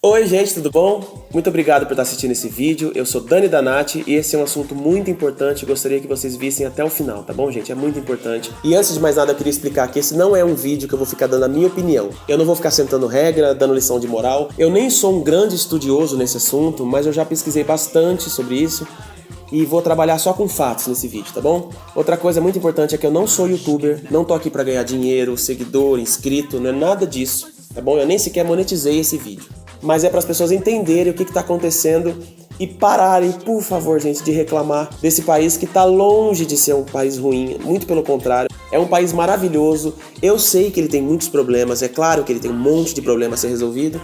Oi gente, tudo bom? Muito obrigado por estar assistindo esse vídeo. Eu sou Dani Danati e esse é um assunto muito importante. Gostaria que vocês vissem até o final, tá bom, gente? É muito importante. E antes de mais nada, eu queria explicar que esse não é um vídeo que eu vou ficar dando a minha opinião. Eu não vou ficar sentando regra, dando lição de moral. Eu nem sou um grande estudioso nesse assunto, mas eu já pesquisei bastante sobre isso e vou trabalhar só com fatos nesse vídeo, tá bom? Outra coisa muito importante é que eu não sou youtuber, não tô aqui pra ganhar dinheiro, seguidor, inscrito, não é nada disso, tá bom? Eu nem sequer monetizei esse vídeo. Mas é para as pessoas entenderem o que está acontecendo e pararem, por favor, gente, de reclamar desse país que está longe de ser um país ruim, muito pelo contrário. É um país maravilhoso, eu sei que ele tem muitos problemas, é claro que ele tem um monte de problema a ser resolvido,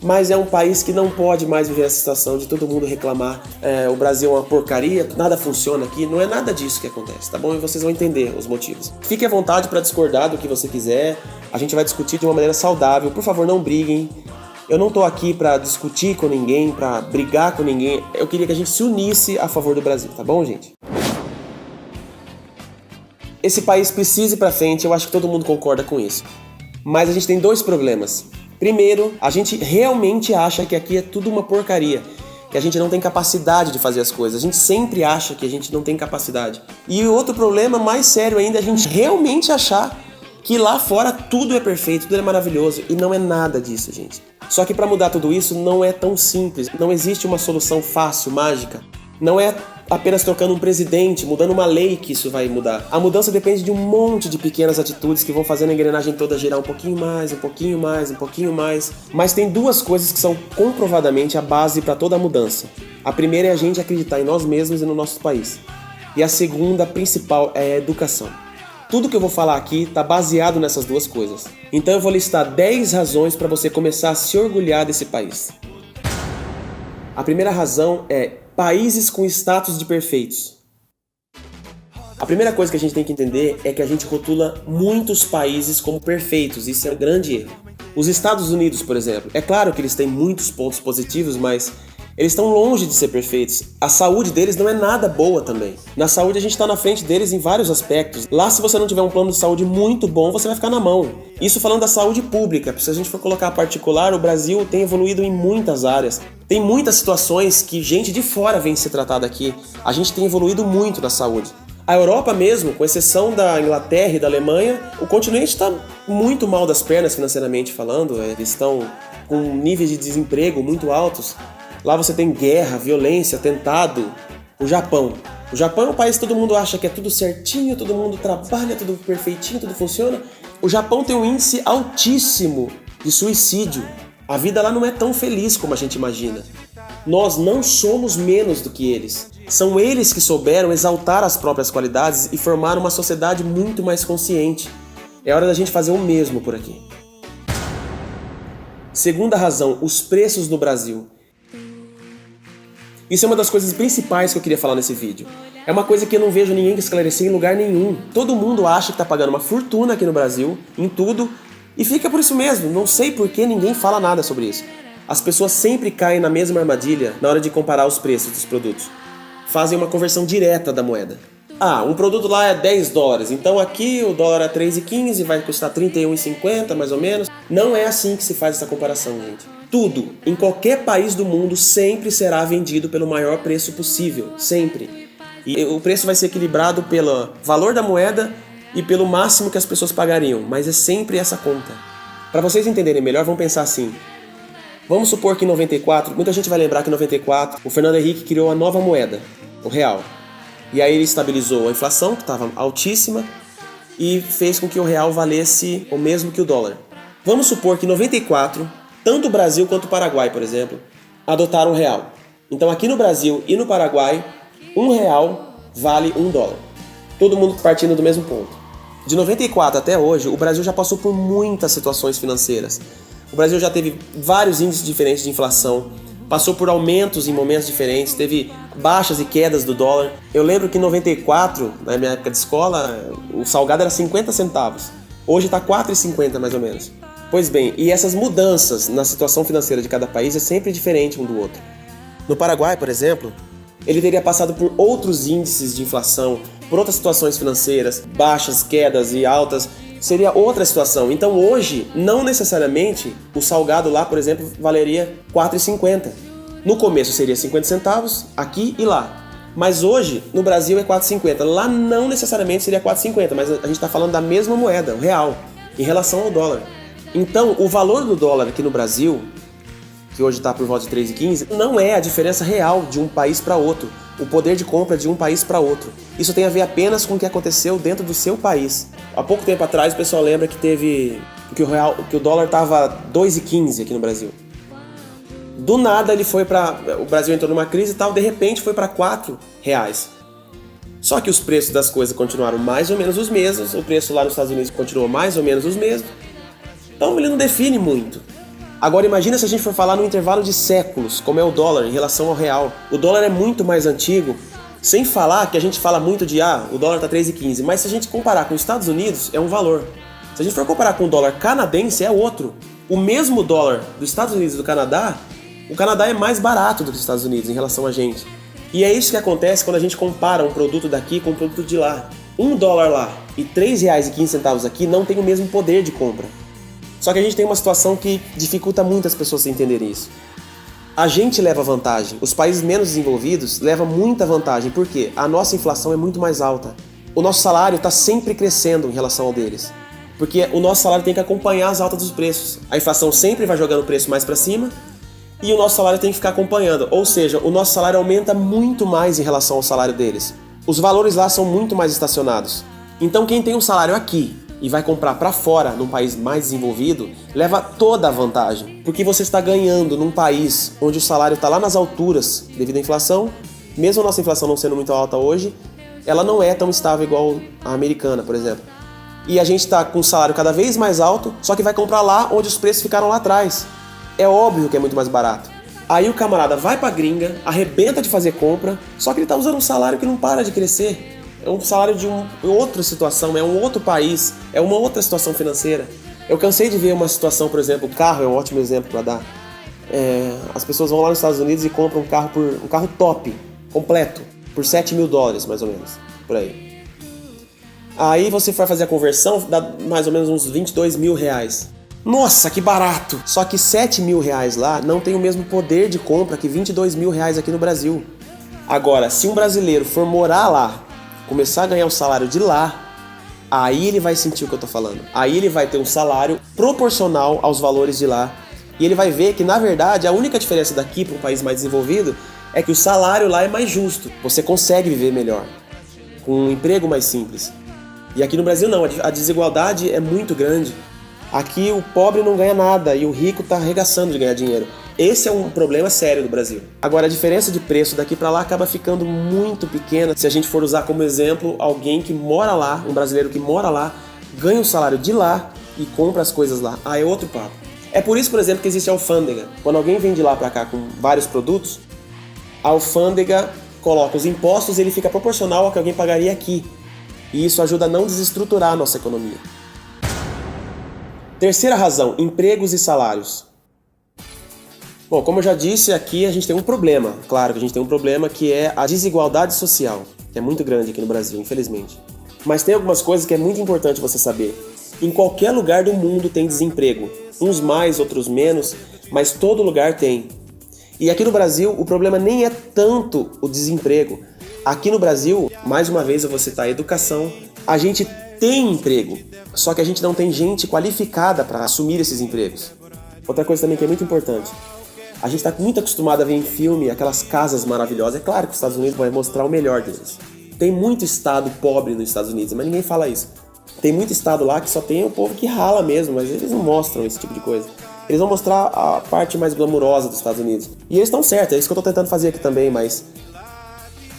mas é um país que não pode mais viver essa situação de todo mundo reclamar, o Brasil é uma porcaria, nada funciona aqui, não é nada disso que acontece, tá bom? E vocês vão entender os motivos. Fique à vontade para discordar do que você quiser, a gente vai discutir de uma maneira saudável, por favor, não briguem. Eu não tô aqui pra discutir com ninguém, pra brigar com ninguém. Eu queria que a gente se unisse a favor do Brasil, tá bom, gente? Esse país precisa ir pra frente, eu acho que todo mundo concorda com isso. Mas a gente tem dois problemas. Primeiro, a gente realmente acha que aqui é tudo uma porcaria, que a gente não tem capacidade de fazer as coisas. A gente sempre acha que a gente não tem capacidade. E o outro problema, mais sério ainda, é a gente realmente achar que lá fora tudo é perfeito, tudo é maravilhoso. E não é nada disso, gente. Só que para mudar tudo isso não é tão simples, não existe uma solução fácil, mágica. Não é apenas trocando um presidente, mudando uma lei que isso vai mudar. A mudança depende de um monte de pequenas atitudes que vão fazendo a engrenagem toda girar um pouquinho mais, um pouquinho mais, um pouquinho mais. Mas tem duas coisas que são comprovadamente a base para toda a mudança. A primeira é a gente acreditar em nós mesmos e no nosso país. E a segunda, principal, é a educação. Tudo que eu vou falar aqui está baseado nessas duas coisas. Então eu vou listar 10 razões para você começar a se orgulhar desse país. A primeira razão é países com status de perfeitos. A primeira coisa que a gente tem que entender é que a gente rotula muitos países como perfeitos. Isso é um grande erro. Os Estados Unidos, por exemplo, é claro que eles têm muitos pontos positivos, mas eles estão longe de ser perfeitos. A saúde deles não é nada boa também. Na saúde a gente está na frente deles em vários aspectos. Lá, se você não tiver um plano de saúde muito bom, você vai ficar na mão. Isso falando da saúde pública. Se a gente for colocar particular, o Brasil tem evoluído em muitas áreas. Tem muitas situações que gente de fora vem ser tratada aqui. A gente tem evoluído muito na saúde. A Europa mesmo, com exceção da Inglaterra e da Alemanha, o continente está muito mal das pernas financeiramente falando. Eles estão com níveis de desemprego muito altos. Lá você tem guerra, violência, atentado. O Japão é um país que todo mundo acha que é tudo certinho, todo mundo trabalha, tudo perfeitinho, tudo funciona. O Japão tem um índice altíssimo de suicídio. A vida lá não é tão feliz como a gente imagina. Nós não somos menos do que eles. São eles que souberam exaltar as próprias qualidades e formar uma sociedade muito mais consciente. É hora da gente fazer o mesmo por aqui. Segunda razão, os preços no Brasil. Isso é uma das coisas principais que eu queria falar nesse vídeo. É uma coisa que eu não vejo ninguém esclarecer em lugar nenhum. Todo mundo acha que tá pagando uma fortuna aqui no Brasil, em tudo, e fica por isso mesmo. Não sei por que ninguém fala nada sobre isso. As pessoas sempre caem na mesma armadilha na hora de comparar os preços dos produtos. Fazem uma conversão direta da moeda. Ah, um produto lá é 10 dólares, então aqui o dólar é 3,15, vai custar 31,50 mais ou menos. Não é assim que se faz essa comparação, gente. Tudo, em qualquer país do mundo, sempre será vendido pelo maior preço possível, sempre. E o preço vai ser equilibrado pelo valor da moeda e pelo máximo que as pessoas pagariam, mas é sempre essa conta. Para vocês entenderem melhor, vamos pensar assim. Vamos supor que em 94, muita gente vai lembrar que em 94, o Fernando Henrique criou a nova moeda, o real. E aí ele estabilizou a inflação, que estava altíssima, e fez com que o real valesse o mesmo que o dólar. Vamos supor que em 94, tanto o Brasil quanto o Paraguai, por exemplo, adotaram o real. Então aqui no Brasil e no Paraguai, um real vale um dólar. Todo mundo partindo do mesmo ponto. De 94 até hoje, o Brasil já passou por muitas situações financeiras. O Brasil já teve vários índices diferentes de inflação, passou por aumentos em momentos diferentes, teve baixas e quedas do dólar. Eu lembro que em 94, na minha época de escola, o salgado era 50 centavos. Hoje está 4,50 mais ou menos. Pois bem, e essas mudanças na situação financeira de cada país é sempre diferente um do outro. No Paraguai, por exemplo, ele teria passado por outros índices de inflação, por outras situações financeiras, baixas, quedas e altas, seria outra situação. Então hoje, não necessariamente, o salgado lá, por exemplo, valeria R$4,50. No começo seria 50 centavos, aqui e lá. Mas hoje, no Brasil, é R$4,50. Lá não necessariamente seria R$4,50, mas a gente está falando da mesma moeda, o real, em relação ao dólar. Então, o valor do dólar aqui no Brasil, que hoje está por volta de R$3,15, não é a diferença real de um país para outro, o poder de compra de um país para outro. Isso tem a ver apenas com o que aconteceu dentro do seu país. Há pouco tempo atrás, o pessoal lembra que o dólar estava R$2,15 aqui no Brasil. Do nada ele foi para... O Brasil entrou numa crise e tal, de repente foi para R$4. Só que os preços das coisas continuaram mais ou menos os mesmos, o preço lá nos Estados Unidos continuou mais ou menos os mesmos. Então ele não define muito. Agora imagina se a gente for falar no intervalo de séculos, como é o dólar em relação ao real. O dólar é muito mais antigo, sem falar que a gente fala muito de o dólar tá R$3,15, mas se a gente comparar com os Estados Unidos, é um valor. Se a gente for comparar com o dólar canadense, é outro. O mesmo dólar dos Estados Unidos e do Canadá, o Canadá é mais barato do que os Estados Unidos em relação a gente. E é isso que acontece quando a gente compara um produto daqui com um produto de lá. $1 lá e R$3,15 aqui não tem o mesmo poder de compra. Só que a gente tem uma situação que dificulta muito as pessoas se entenderem isso. A gente leva vantagem, os países menos desenvolvidos levam muita vantagem, porque a nossa inflação é muito mais alta. O nosso salário está sempre crescendo em relação ao deles, porque o nosso salário tem que acompanhar as altas dos preços. A inflação sempre vai jogando o preço mais para cima, e o nosso salário tem que ficar acompanhando, ou seja, o nosso salário aumenta muito mais em relação ao salário deles. Os valores lá são muito mais estacionados. Então quem tem um salário aqui e vai comprar para fora, num país mais desenvolvido, leva toda a vantagem, porque você está ganhando num país onde o salário está lá nas alturas devido à inflação. Mesmo a nossa inflação não sendo muito alta hoje, ela não é tão estável igual a americana, por exemplo. E a gente está com um salário cada vez mais alto, só que vai comprar lá onde os preços ficaram lá atrás. É óbvio que é muito mais barato. Aí o camarada vai pra gringa, arrebenta de fazer compra, só que ele tá usando um salário que não para de crescer. É um salário de outra situação, é um outro país, é uma outra situação financeira. Eu cansei de ver uma situação, por exemplo, o carro é um ótimo exemplo para dar. As pessoas vão lá nos Estados Unidos e compram um carro top, completo, por $7 mil, mais ou menos, por aí. Aí você vai fazer a conversão, dá mais ou menos uns R$22 mil. Nossa, que barato! Só que R$7 mil lá não tem o mesmo poder de compra que R$22 mil aqui no Brasil. Agora, se um brasileiro for morar lá, começar a ganhar o salário de lá, aí ele vai sentir o que eu tô falando. Aí ele vai ter um salário proporcional aos valores de lá. E ele vai ver que, na verdade, a única diferença daqui para um país mais desenvolvido é que o salário lá é mais justo. Você consegue viver melhor, com um emprego mais simples. E aqui no Brasil não, a desigualdade é muito grande. Aqui o pobre não ganha nada e o rico tá arregaçando de ganhar dinheiro. Esse é um problema sério do Brasil. Agora, a diferença de preço daqui para lá acaba ficando muito pequena se a gente for usar como exemplo alguém que mora lá, um brasileiro que mora lá, ganha o salário de lá e compra as coisas lá. É outro papo. É por isso, por exemplo, que existe a alfândega. Quando alguém vem de lá para cá com vários produtos, a alfândega coloca os impostos e ele fica proporcional ao que alguém pagaria aqui. E isso ajuda a não desestruturar a nossa economia. Terceira razão, empregos e salários. Bom, como eu já disse, aqui a gente tem um problema. Claro que a gente tem um problema que é a desigualdade social, que é muito grande aqui no Brasil, infelizmente. Mas tem algumas coisas que é muito importante você saber. Em qualquer lugar do mundo tem desemprego. Uns mais, outros menos, mas todo lugar tem. E aqui no Brasil, o problema nem é tanto o desemprego. Aqui no Brasil, mais uma vez eu vou citar a educação, a gente tem emprego, só que a gente não tem gente qualificada para assumir esses empregos. Outra coisa também que é muito importante, a gente está muito acostumado a ver em filme aquelas casas maravilhosas. É claro que os Estados Unidos vai mostrar o melhor deles. Tem muito estado pobre nos Estados Unidos, mas ninguém fala isso. Tem muito estado lá que só tem o povo que rala mesmo, mas eles não mostram esse tipo de coisa. Eles vão mostrar a parte mais glamurosa dos Estados Unidos. E eles estão certos, é isso que eu estou tentando fazer aqui também, mas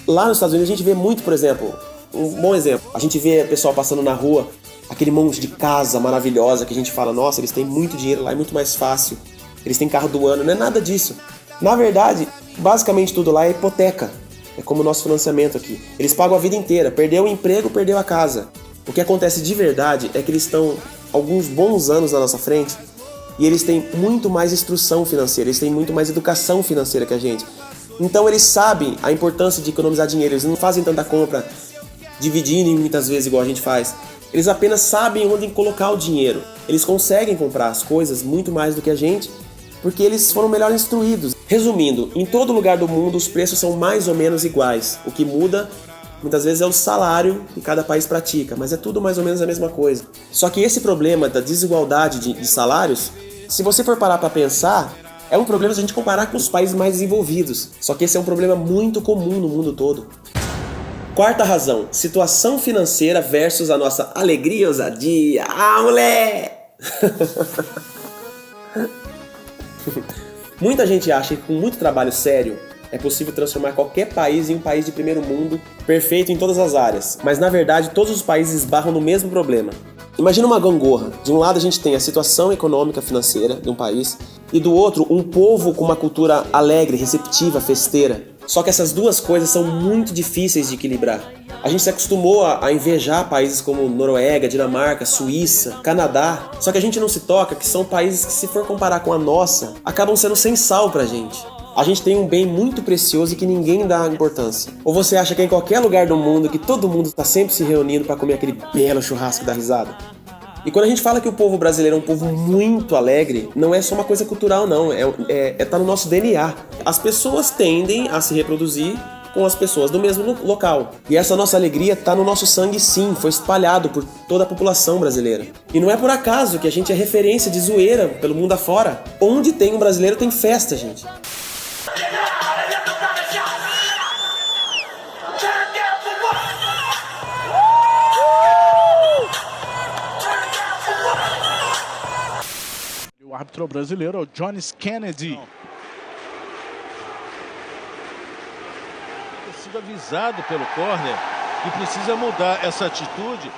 lá nos Estados Unidos a gente vê muito, por exemplo, um bom exemplo, a gente vê o pessoal passando na rua, aquele monte de casa maravilhosa que a gente fala, nossa, eles têm muito dinheiro lá, é muito mais fácil, eles têm carro do ano, não é nada disso. Na verdade, basicamente tudo lá é hipoteca, é como o nosso financiamento aqui. Eles pagam a vida inteira, perdeu o emprego, perdeu a casa. O que acontece de verdade é que eles estão alguns bons anos na nossa frente e eles têm muito mais instrução financeira, eles têm muito mais educação financeira que a gente. Então eles sabem a importância de economizar dinheiro, eles não fazem tanta compra dividindo muitas vezes igual a gente faz. Eles apenas sabem onde colocar o dinheiro. Eles conseguem comprar as coisas muito mais do que a gente, porque eles foram melhor instruídos. Resumindo, em todo lugar do mundo os preços são mais ou menos iguais. O que muda, muitas vezes, é o salário que cada país pratica, mas é tudo mais ou menos a mesma coisa. Só que esse problema da desigualdade de salários, se você for parar para pensar, é um problema se a gente comparar com os países mais desenvolvidos. Só que esse é um problema muito comum no mundo todo. Quarta razão, situação financeira versus a nossa alegria e ousadia. Ah, moleque! Muita gente acha que com muito trabalho sério é possível transformar qualquer país em um país de primeiro mundo, perfeito em todas as áreas. Mas na verdade todos os países esbarram no mesmo problema. Imagina uma gangorra. De um lado a gente tem a situação econômica financeira de um país e do outro um povo com uma cultura alegre, receptiva, festeira. Só que essas duas coisas são muito difíceis de equilibrar. A gente se acostumou a invejar países como Noruega, Dinamarca, Suíça, Canadá. Só que a gente não se toca que são países que, se for comparar com a nossa, acabam sendo sem sal pra gente. A gente tem um bem muito precioso e que ninguém dá importância. Ou você acha que é em qualquer lugar do mundo que todo mundo tá sempre se reunindo pra comer aquele belo churrasco da risada? E quando a gente fala que o povo brasileiro é um povo muito alegre, não é só uma coisa cultural não, tá no nosso DNA. As pessoas tendem a se reproduzir com as pessoas do mesmo local. E essa nossa alegria tá no nosso sangue sim, foi espalhado por toda a população brasileira. E não é por acaso que a gente é referência de zoeira pelo mundo afora. Onde tem um brasileiro tem festa, gente. O árbitro brasileiro é o Jones Kennedy. Tem sido avisado pelo corner que precisa mudar essa atitude.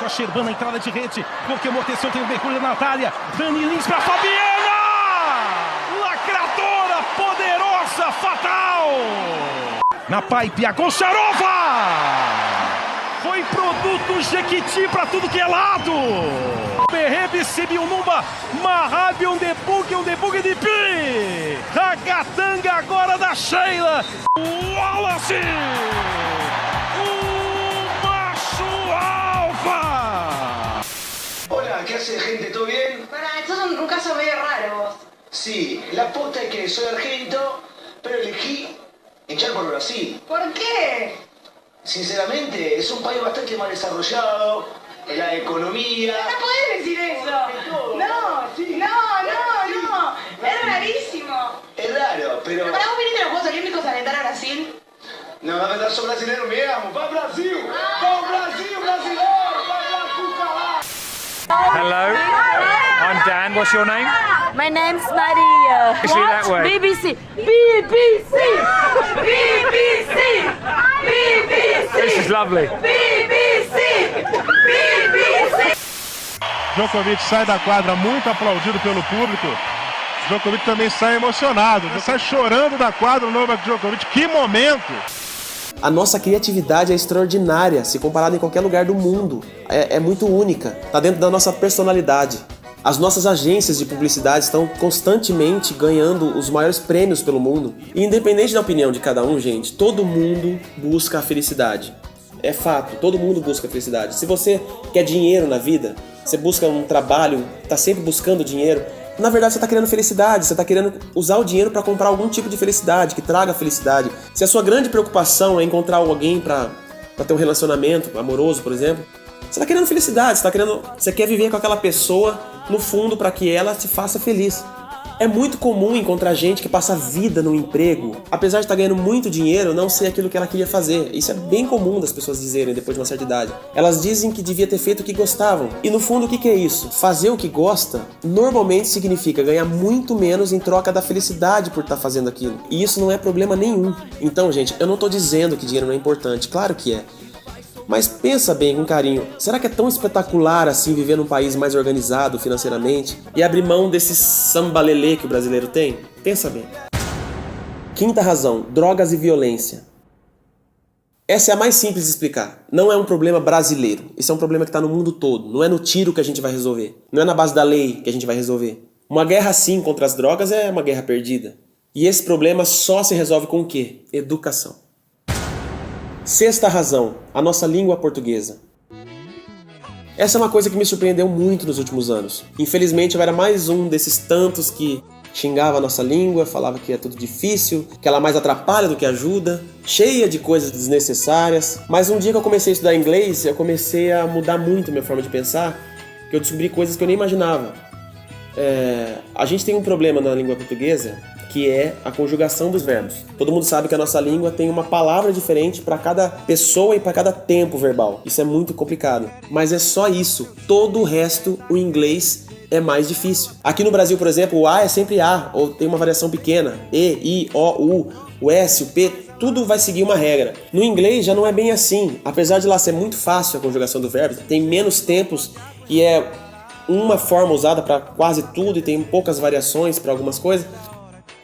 Sherbana, entrada de rede, porque amorteceu, tem o Mercúrio na Natália, Dani Lins para Fabiana! Lacradora, poderosa, fatal! Na pipe, a Goncharova! Foi produto Jequiti para tudo que é lado! Berrebe, Sibiunumba, Mahabi, um debug de pi! Ragatanga agora da Sheila! Wallace! Hola, ¿qué hace, gente? ¿Todo bien? Pará, esto es un caso medio raro vos. Sí, la posta es que soy argento, pero elegí hinchar por Brasil. ¿Por qué? Sinceramente, es un país bastante mal desarrollado, la economía... No podés decir eso. Todo. No, Sí. no. Es rarísimo. Es raro, pero... Pero para vos viniste a los Juegos Olímpicos a alentar a Brasil. No, la verdad, soy brasileño, me amo. ¡Va Brasil! ¡Va Brasil, brasileiro! ¡Va Brasil, caralho! Hello, I'm Dan. What's your name? My name's Maria. See that way. BBC. BBC. BBC. BBC. This is lovely. BBC. BBC. Djokovic sai da quadra muito aplaudido pelo público. Djokovic também sai emocionado, sai chorando da quadra o Novak Djokovic. Que momento! A nossa criatividade é extraordinária, se comparada em qualquer lugar do mundo. É muito única, tá dentro da nossa personalidade. As nossas agências de publicidade estão constantemente ganhando os maiores prêmios pelo mundo. E independente da opinião de cada um, gente, todo mundo busca a felicidade. É fato, todo mundo busca a felicidade. Se você quer dinheiro na vida, você busca um trabalho, tá sempre buscando dinheiro, na verdade você está querendo felicidade, você está querendo usar o dinheiro para comprar algum tipo de felicidade, que traga felicidade. Se a sua grande preocupação é encontrar alguém para ter um relacionamento amoroso, por exemplo, você está querendo felicidade, você quer viver com aquela pessoa no fundo para que ela te faça feliz. É muito comum encontrar gente que passa a vida no emprego, apesar de estar ganhando muito dinheiro, não ser aquilo que ela queria fazer. Isso é bem comum das pessoas dizerem depois de uma certa idade. Elas dizem que devia ter feito o que gostavam. E no fundo, o que é isso? Fazer o que gosta normalmente significa ganhar muito menos em troca da felicidade por estar fazendo aquilo. E isso não é problema nenhum. Então, gente, eu não tô dizendo que dinheiro não é importante, claro que é. Mas pensa bem, com carinho, será que é tão espetacular assim viver num país mais organizado financeiramente e abrir mão desse sambalelê que o brasileiro tem? Pensa bem. Quinta razão, drogas e violência. Essa é a mais simples de explicar. Não é um problema brasileiro. Isso é um problema que está no mundo todo. Não é no tiro que a gente vai resolver. Não é na base da lei que a gente vai resolver. Uma guerra assim contra as drogas é uma guerra perdida. E esse problema só se resolve com o quê? Educação. Sexta razão, a nossa língua portuguesa. Essa é uma coisa que me surpreendeu muito nos últimos anos. Infelizmente eu era mais um desses tantos que xingava a nossa língua, falava que é tudo difícil, que ela mais atrapalha do que ajuda, cheia de coisas desnecessárias. Mas um dia que eu comecei a estudar inglês, eu comecei a mudar muito a minha forma de pensar, que eu descobri coisas que eu nem imaginava. A gente tem um problema na língua portuguesa, que é a conjugação dos verbos. Todo mundo sabe que a nossa língua tem uma palavra diferente para cada pessoa e para cada tempo verbal. Isso é muito complicado. Mas é só isso. Todo o resto, o inglês é mais difícil. Aqui no Brasil, por exemplo, o A é sempre A, ou tem uma variação pequena. E, I, O, U, o S, o P, tudo vai seguir uma regra. No inglês já não é bem assim. Apesar de lá ser muito fácil a conjugação do verbo, tem menos tempos e é uma forma usada para quase tudo e tem poucas variações para algumas coisas.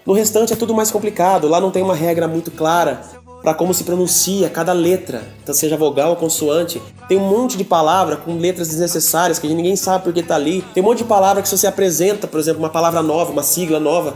No restante é tudo mais complicado, lá não tem uma regra muito clara para como se pronuncia cada letra, então seja vogal ou consoante. Tem um monte de palavra com letras desnecessárias que ninguém sabe por que tá ali. Tem um monte de palavra que se você apresenta, por exemplo, uma palavra nova, uma sigla nova,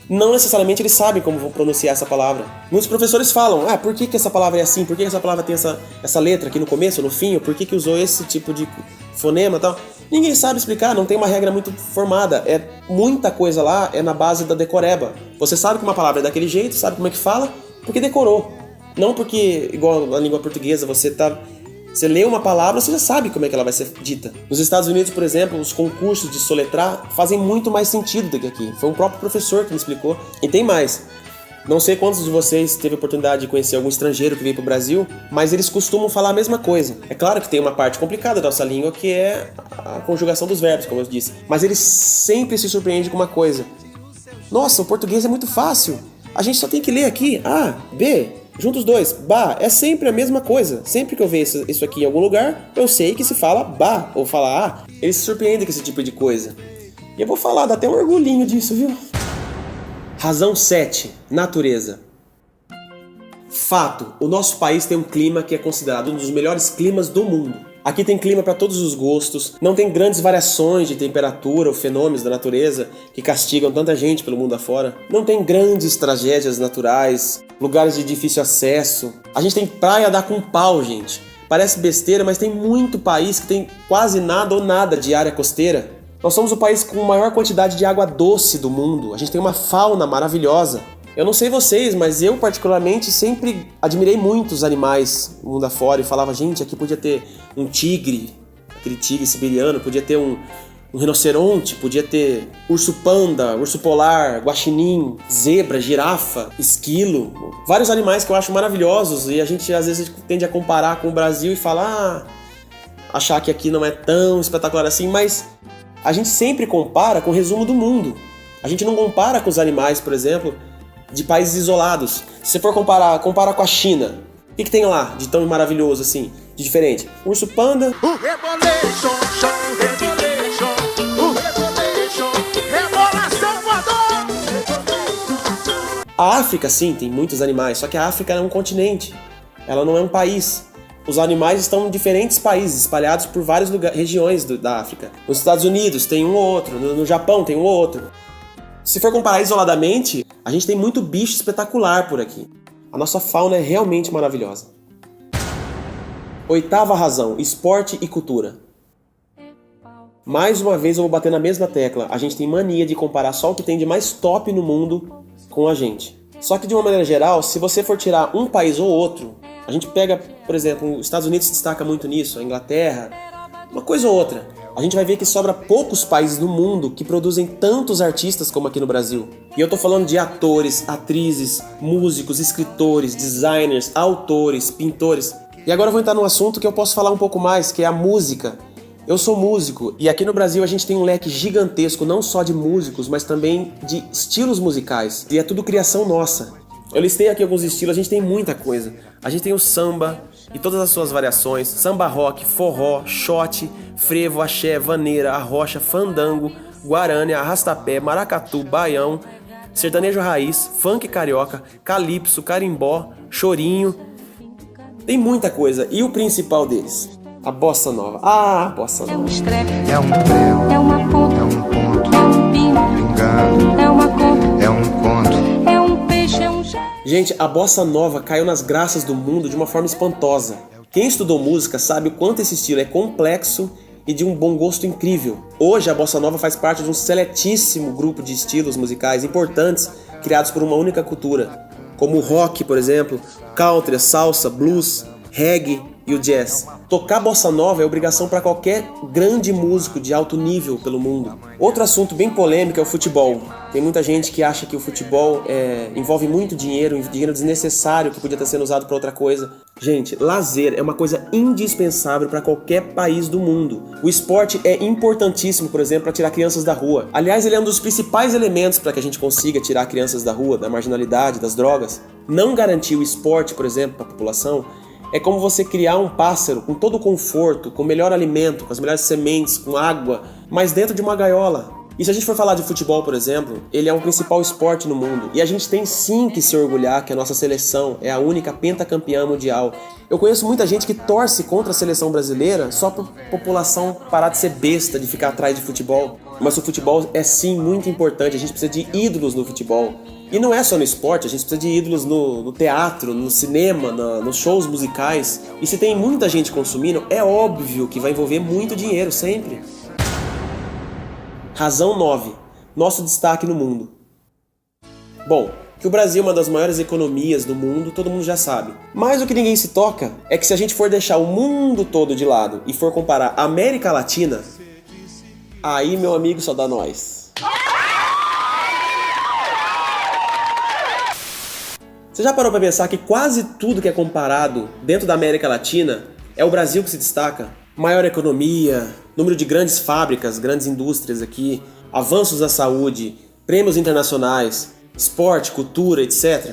não necessariamente eles sabem como vão pronunciar essa palavra. Muitos professores falam, por que essa palavra é assim? Por que essa palavra tem essa letra aqui no começo, no fim? Ou por que usou esse tipo de fonema e tal? Ninguém sabe explicar, não tem uma regra muito formada. Muita coisa lá é na base da decoreba. Você sabe que uma palavra é daquele jeito, sabe como é que fala, porque decorou. Não porque, igual na língua portuguesa, você lê uma palavra, você já sabe como é que ela vai ser dita. Nos Estados Unidos, por exemplo, os concursos de soletrar fazem muito mais sentido do que aqui. Foi um próprio professor que me explicou. E tem mais. Não sei quantos de vocês teve a oportunidade de conhecer algum estrangeiro que veio para o Brasil, mas eles costumam falar a mesma coisa. É claro que tem uma parte complicada da nossa língua, que é a conjugação dos verbos, como eu disse. Mas eles sempre se surpreendem com uma coisa. Nossa, o português é muito fácil. A gente só tem que ler aqui A, B, juntos os dois, ba. É sempre a mesma coisa. Sempre que eu vejo isso aqui em algum lugar, eu sei que se fala ba ou fala A. Eles se surpreendem com esse tipo de coisa. E eu vou falar, dá até um orgulhinho disso, viu? Razão 7. Natureza. Fato, o nosso país tem um clima que é considerado um dos melhores climas do mundo. Aqui tem clima para todos os gostos, não tem grandes variações de temperatura ou fenômenos da natureza que castigam tanta gente pelo mundo afora. Não tem grandes tragédias naturais, lugares de difícil acesso. A gente tem praia a dar com pau, gente. Parece besteira, mas tem muito país que tem quase nada ou nada de área costeira. Nós somos o país com a maior quantidade de água doce do mundo. A gente tem uma fauna maravilhosa. Eu não sei vocês, mas eu particularmente sempre admirei muito os animais do mundo afora e falava, gente, aqui podia ter um tigre, aquele tigre siberiano, podia ter um rinoceronte, podia ter urso panda, urso polar, guaxinim, zebra, girafa, esquilo. Vários animais que eu acho maravilhosos e a gente às vezes tende a comparar com o Brasil e falar, achar que aqui não é tão espetacular assim, mas a gente sempre compara com o resumo do mundo. A gente não compara com os animais, por exemplo, de países isolados. Se você for comparar com a China, o que tem lá de tão maravilhoso assim, de diferente? Urso panda. A África, sim, tem muitos animais, só que a África é um continente, ela não é um país. Os animais estão em diferentes países, espalhados por várias regiões da África. Nos Estados Unidos tem um ou outro, no Japão tem um ou outro. Se for comparar isoladamente, a gente tem muito bicho espetacular por aqui. A nossa fauna é realmente maravilhosa. Oitava razão, esporte e cultura. Mais uma vez eu vou bater na mesma tecla. A gente tem mania de comparar só o que tem de mais top no mundo com a gente. Só que de uma maneira geral, se você for tirar um país ou outro, a gente pega, por exemplo, os Estados Unidos se destaca muito nisso, a Inglaterra Uma coisa ou outra. A gente vai ver que sobra poucos países no mundo que produzem tantos artistas como aqui no Brasil. E eu tô falando de atores, atrizes, músicos, escritores, designers, autores, pintores. E agora eu vou entrar num assunto que eu posso falar um pouco mais, que é a música. Eu sou músico e aqui no Brasil a gente tem um leque gigantesco, não só de músicos, mas também de estilos musicais. E é tudo criação nossa. Eu listei aqui alguns estilos, a gente tem muita coisa. A gente tem o samba e todas as suas variações, samba rock, forró, shot, frevo, axé, vaneira, arrocha, fandango, guarânia, arrastapé, maracatu, baião, sertanejo raiz, funk carioca, calypso, carimbó, chorinho. Tem muita coisa e o principal deles, a bossa nova. Ah, a bossa nova. É um estrepe, é um prego, é uma ponta, é um ponto, é um pino, pingado, é uma conta, é um conto, é um peixe, é um jato. Gente, a bossa nova caiu nas graças do mundo de uma forma espantosa. Quem estudou música sabe o quanto esse estilo é complexo e de um bom gosto incrível. Hoje a bossa nova faz parte de um seletíssimo grupo de estilos musicais importantes criados por uma única cultura, como o rock, por exemplo, country, salsa, blues, reggae e o jazz. Tocar bossa nova é obrigação para qualquer grande músico de alto nível pelo mundo. Outro assunto bem polêmico é o futebol. Tem muita gente que acha que o futebol envolve muito dinheiro, dinheiro desnecessário que podia estar sendo usado para outra coisa. Gente, lazer é uma coisa indispensável para qualquer país do mundo. O esporte é importantíssimo, por exemplo, para tirar crianças da rua. Aliás, ele é um dos principais elementos para que a gente consiga tirar crianças da rua, da marginalidade, das drogas. Não garantir o esporte, por exemplo, para a população é como você criar um pássaro com todo o conforto, com o melhor alimento, com as melhores sementes, com água, mas dentro de uma gaiola. E se a gente for falar de futebol, por exemplo, ele é o principal esporte no mundo. E a gente tem sim que se orgulhar que a nossa seleção é a única pentacampeã mundial. Eu conheço muita gente que torce contra a seleção brasileira só por população parar de ser besta, de ficar atrás de futebol. Mas o futebol é sim muito importante, a gente precisa de ídolos no futebol. E não é só no esporte, a gente precisa de ídolos no teatro, no cinema, nos shows musicais. E se tem muita gente consumindo, é óbvio que vai envolver muito dinheiro sempre. Razão 9. Nosso destaque no mundo. Bom, que o Brasil é uma das maiores economias do mundo, todo mundo já sabe. Mas o que ninguém se toca é que se a gente for deixar o mundo todo de lado e for comparar a América Latina, aí, meu amigo, só dá nós. Você já parou para pensar que quase tudo que é comparado dentro da América Latina é o Brasil que se destaca? Maior economia, número de grandes fábricas, grandes indústrias aqui, avanços na saúde, prêmios internacionais, esporte, cultura, etc.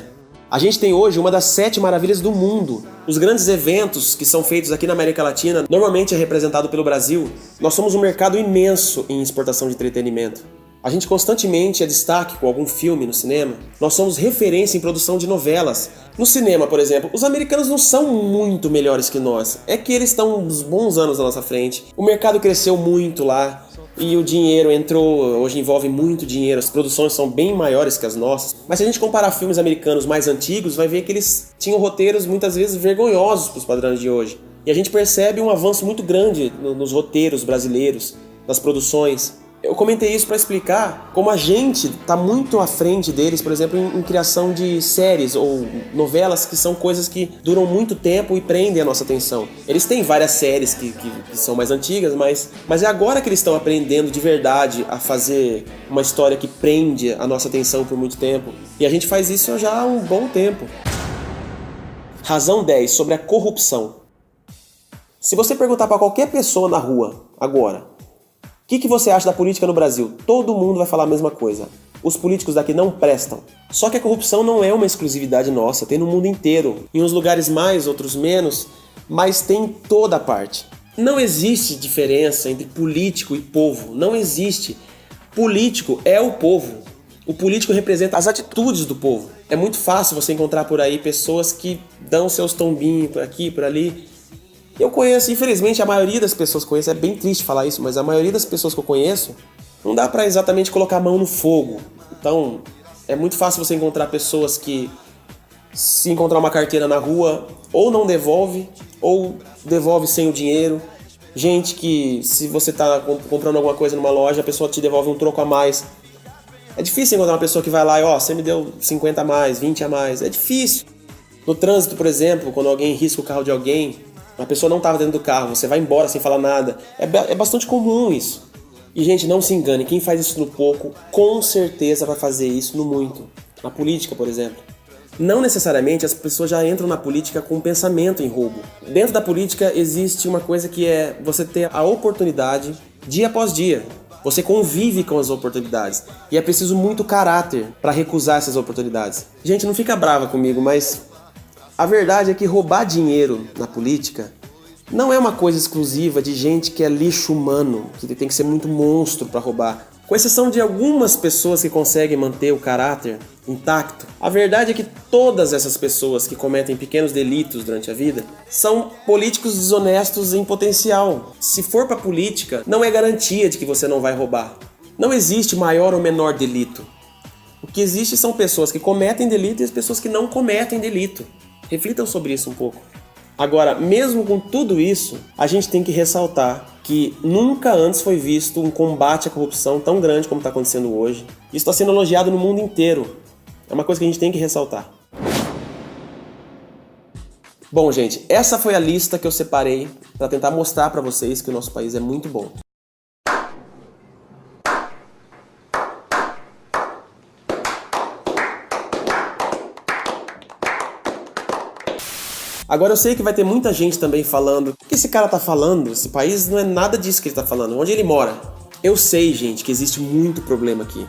A gente tem hoje uma das 7 maravilhas do mundo. Os grandes eventos que são feitos aqui na América Latina normalmente é representado pelo Brasil. Nós somos um mercado imenso em exportação de entretenimento. A gente constantemente é destaque com algum filme no cinema. Nós somos referência em produção de novelas. No cinema, por exemplo, os americanos não são muito melhores que nós. É que eles estão uns bons anos na nossa frente. O mercado cresceu muito lá e o dinheiro entrou, hoje envolve muito dinheiro. As produções são bem maiores que as nossas. Mas se a gente comparar filmes americanos mais antigos, vai ver que eles tinham roteiros muitas vezes vergonhosos para os padrões de hoje. E a gente percebe um avanço muito grande nos roteiros brasileiros, nas produções. Eu comentei isso para explicar como a gente está muito à frente deles, por exemplo, em criação de séries ou novelas que são coisas que duram muito tempo e prendem a nossa atenção. Eles têm várias séries que são mais antigas, mas é agora que eles estão aprendendo de verdade a fazer uma história que prende a nossa atenção por muito tempo. E a gente faz isso já há um bom tempo. Razão 10, sobre a corrupção. Se você perguntar para qualquer pessoa na rua agora, o que você acha da política no Brasil? Todo mundo vai falar a mesma coisa. Os políticos daqui não prestam. Só que a corrupção não é uma exclusividade nossa, tem no mundo inteiro. Em uns lugares mais, outros menos, mas tem em toda parte. Não existe diferença entre político e povo. Não existe. Político é o povo. O político representa as atitudes do povo. É muito fácil você encontrar por aí pessoas que dão seus tombinhos por aqui, por ali. Eu conheço, infelizmente, a maioria das pessoas que eu conheço, é bem triste falar isso, mas a maioria das pessoas que eu conheço, não dá pra exatamente colocar a mão no fogo. Então, é muito fácil você encontrar pessoas que, se encontrar uma carteira na rua, ou não devolve, ou devolve sem o dinheiro. Gente que, se você tá comprando alguma coisa numa loja, a pessoa te devolve um troco a mais. É difícil encontrar uma pessoa que vai lá e, você me deu 50 a mais, 20 a mais. É difícil. No trânsito, por exemplo, quando alguém risca o carro de alguém, A pessoa não estava dentro do carro, você vai embora sem falar nada. É bastante comum isso. E, gente, não se engane, quem faz isso no pouco, com certeza vai fazer isso no muito. Na política, por exemplo. Não necessariamente as pessoas já entram na política com um pensamento em roubo. Dentro da política existe uma coisa que é você ter a oportunidade, dia após dia. Você convive com as oportunidades. E é preciso muito caráter para recusar essas oportunidades. Gente, não fica brava comigo, mas a verdade é que roubar dinheiro na política não é uma coisa exclusiva de gente que é lixo humano, que tem que ser muito monstro para roubar. Com exceção de algumas pessoas que conseguem manter o caráter intacto, a verdade é que todas essas pessoas que cometem pequenos delitos durante a vida são políticos desonestos em potencial. Se for pra política, não é garantia de que você não vai roubar. Não existe maior ou menor delito. O que existe são pessoas que cometem delito e as pessoas que não cometem delito. Reflitam sobre isso um pouco. Agora, mesmo com tudo isso, a gente tem que ressaltar que nunca antes foi visto um combate à corrupção tão grande como está acontecendo hoje. Isso está sendo elogiado no mundo inteiro. É uma coisa que a gente tem que ressaltar. Bom, gente, essa foi a lista que eu separei para tentar mostrar para vocês que o nosso país é muito bom. Agora eu sei que vai ter muita gente também falando: o que esse cara tá falando? Esse país não é nada disso que ele tá falando. Onde ele mora? Eu sei, gente, que existe muito problema aqui.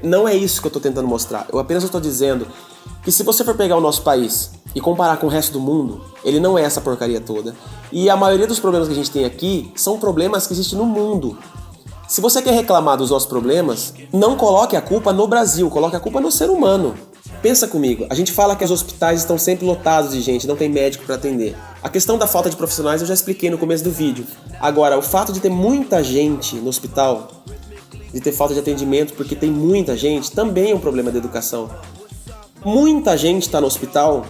Não é isso que eu tô tentando mostrar. Eu apenas estou dizendo que se você for pegar o nosso país e comparar com o resto do mundo, ele não é essa porcaria toda. E a maioria dos problemas que a gente tem aqui são problemas que existem no mundo. Se você quer reclamar dos nossos problemas, não coloque a culpa no Brasil, coloque a culpa no ser humano. Pensa comigo, a gente fala que os hospitais estão sempre lotados de gente, não tem médico para atender. A questão da falta de profissionais eu já expliquei no começo do vídeo. Agora, o fato de ter muita gente no hospital, de ter falta de atendimento porque tem muita gente, também é um problema da educação. Muita gente está no hospital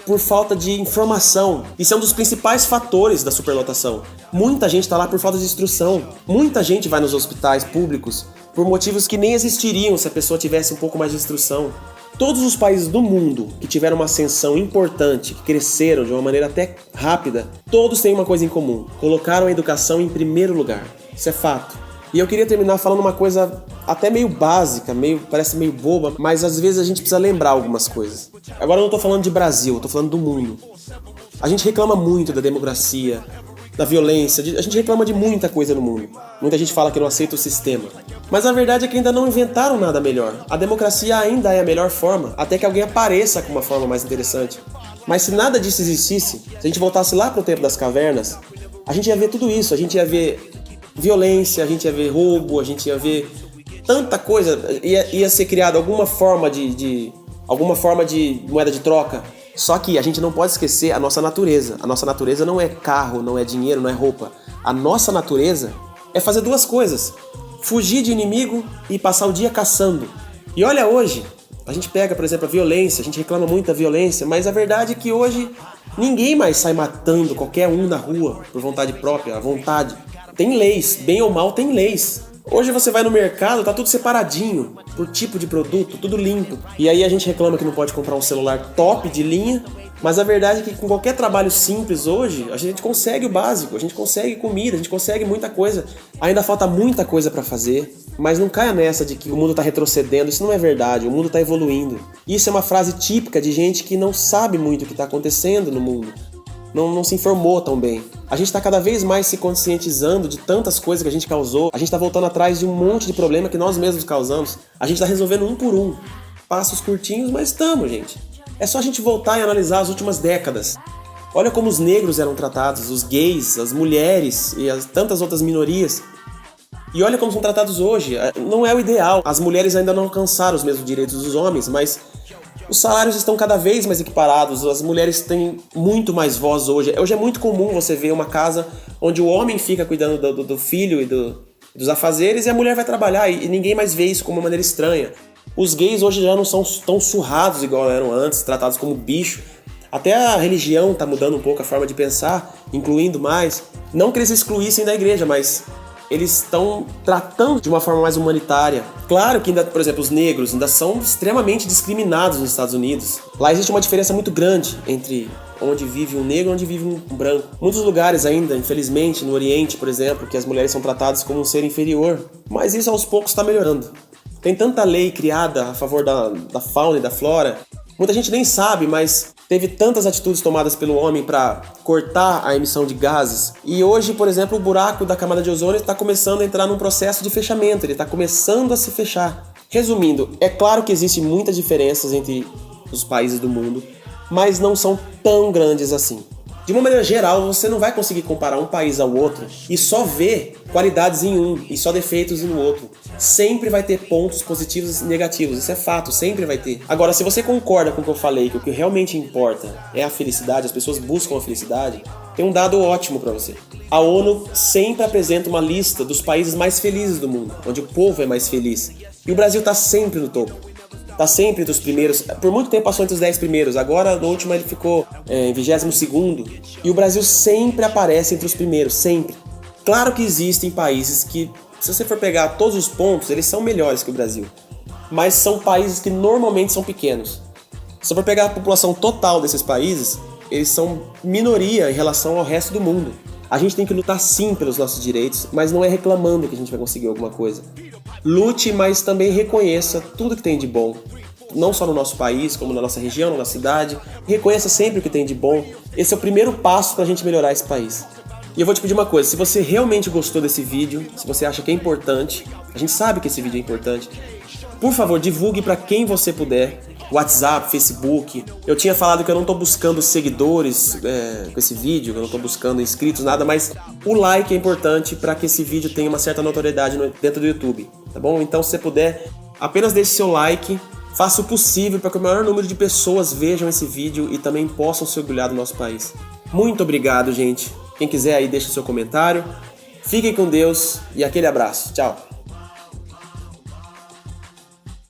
por falta de informação. Isso é um dos principais fatores da superlotação. Muita gente está lá por falta de instrução. Muita gente vai nos hospitais públicos por motivos que nem existiriam se a pessoa tivesse um pouco mais de instrução. Todos os países do mundo que tiveram uma ascensão importante, que cresceram de uma maneira até rápida, todos têm uma coisa em comum: colocaram a educação em primeiro lugar. Isso é fato. E eu queria terminar falando uma coisa até meio básica, parece meio boba, mas às vezes a gente precisa lembrar algumas coisas. Agora eu não tô falando de Brasil, eu tô falando do mundo. A gente reclama muito da democracia, da violência, a gente reclama de muita coisa no mundo. Muita gente fala que não aceita o sistema. Mas a verdade é que ainda não inventaram nada melhor. A democracia ainda é a melhor forma, até que alguém apareça com uma forma mais interessante. Mas se nada disso existisse, se a gente voltasse lá pro tempo das cavernas, a gente ia ver tudo isso, a gente ia ver violência, a gente ia ver roubo, a gente ia ver tanta coisa, ia ser criada alguma forma de moeda de troca. Só que a gente não pode esquecer a nossa natureza. A nossa natureza não é carro, não é dinheiro, não é roupa. A nossa natureza é fazer duas coisas: fugir de inimigo e passar o dia caçando. E olha hoje, a gente pega, por exemplo, a violência, a gente reclama muito da violência, mas a verdade é que hoje ninguém mais sai matando qualquer um na rua por vontade própria, à vontade. Tem leis, bem ou mal tem leis. Hoje você vai no mercado, tá tudo separadinho, por tipo de produto, tudo limpo. E aí a gente reclama que não pode comprar um celular top de linha, mas a verdade é que com qualquer trabalho simples hoje, a gente consegue o básico, a gente consegue comida, a gente consegue muita coisa. Ainda falta muita coisa pra fazer, mas não caia nessa de que o mundo tá retrocedendo, isso não é verdade, o mundo tá evoluindo. Isso é uma frase típica de gente que não sabe muito o que tá acontecendo no mundo. Não se informou tão bem. A gente está cada vez mais se conscientizando de tantas coisas que a gente causou. A gente está voltando atrás de um monte de problema que nós mesmos causamos. A gente está resolvendo um por um. Passos curtinhos, mas estamos, gente. É só a gente voltar e analisar as últimas décadas. Olha como os negros eram tratados, os gays, as mulheres e tantas outras minorias. E olha como são tratados hoje. Não é o ideal. As mulheres ainda não alcançaram os mesmos direitos dos homens, mas os salários estão cada vez mais equiparados, as mulheres têm muito mais voz hoje. Hoje é muito comum você ver uma casa onde o homem fica cuidando do filho e dos afazeres e a mulher vai trabalhar, e ninguém mais vê isso como uma maneira estranha. Os gays hoje já não são tão surrados igual eram antes, tratados como bicho. Até a religião está mudando um pouco a forma de pensar, incluindo mais. Não que eles se excluíssem da igreja, mas eles estão tratando de uma forma mais humanitária. Claro que ainda, por exemplo, os negros ainda são extremamente discriminados nos Estados Unidos. Lá existe uma diferença muito grande entre onde vive um negro e onde vive um branco. Muitos lugares ainda, infelizmente, no Oriente, por exemplo, que as mulheres são tratadas como um ser inferior. Mas isso aos poucos está melhorando. Tem tanta lei criada a favor da fauna e da flora. Muita gente nem sabe, mas teve tantas atitudes tomadas pelo homem para cortar a emissão de gases. E hoje, por exemplo, o buraco da camada de ozônio está começando a entrar num processo de fechamento. Ele está começando a se fechar. Resumindo, é claro que existem muitas diferenças entre os países do mundo, mas não são tão grandes assim. De uma maneira geral, você não vai conseguir comparar um país ao outro e só ver qualidades em um e só defeitos no outro. Sempre vai ter pontos positivos e negativos, isso é fato, sempre vai ter. Agora, se você concorda com o que eu falei, que o que realmente importa é a felicidade, as pessoas buscam a felicidade, tem um dado ótimo para você. A ONU sempre apresenta uma lista dos países mais felizes do mundo, onde o povo é mais feliz. E o Brasil está sempre no topo. Tá sempre entre os primeiros, por muito tempo passou entre os 10 primeiros, agora no último ele ficou em 22º, e o Brasil sempre aparece entre os primeiros, sempre. Claro que existem países que, se você for pegar todos os pontos, eles são melhores que o Brasil, mas são países que normalmente são pequenos. Se você for pegar a população total desses países, eles são minoria em relação ao resto do mundo. A gente tem que lutar sim pelos nossos direitos, mas não é reclamando que a gente vai conseguir alguma coisa. Lute, mas também reconheça tudo que tem de bom, não só no nosso país, como na nossa região, na nossa cidade. Reconheça sempre o que tem de bom. Esse é o primeiro passo para a gente melhorar esse país. E eu vou te pedir uma coisa, se você realmente gostou desse vídeo, se você acha que é importante, a gente sabe que esse vídeo é importante, por favor, divulgue para quem você puder. WhatsApp, Facebook. Eu tinha falado que eu não tô buscando seguidores com esse vídeo, que eu não tô buscando inscritos, nada, mas o like é importante para que esse vídeo tenha uma certa notoriedade dentro do YouTube, tá bom? Então, se você puder, apenas deixe seu like, faça o possível para que o maior número de pessoas vejam esse vídeo e também possam se orgulhar do nosso país. Muito obrigado, gente. Quem quiser aí, deixa o seu comentário. Fiquem com Deus e aquele abraço. Tchau.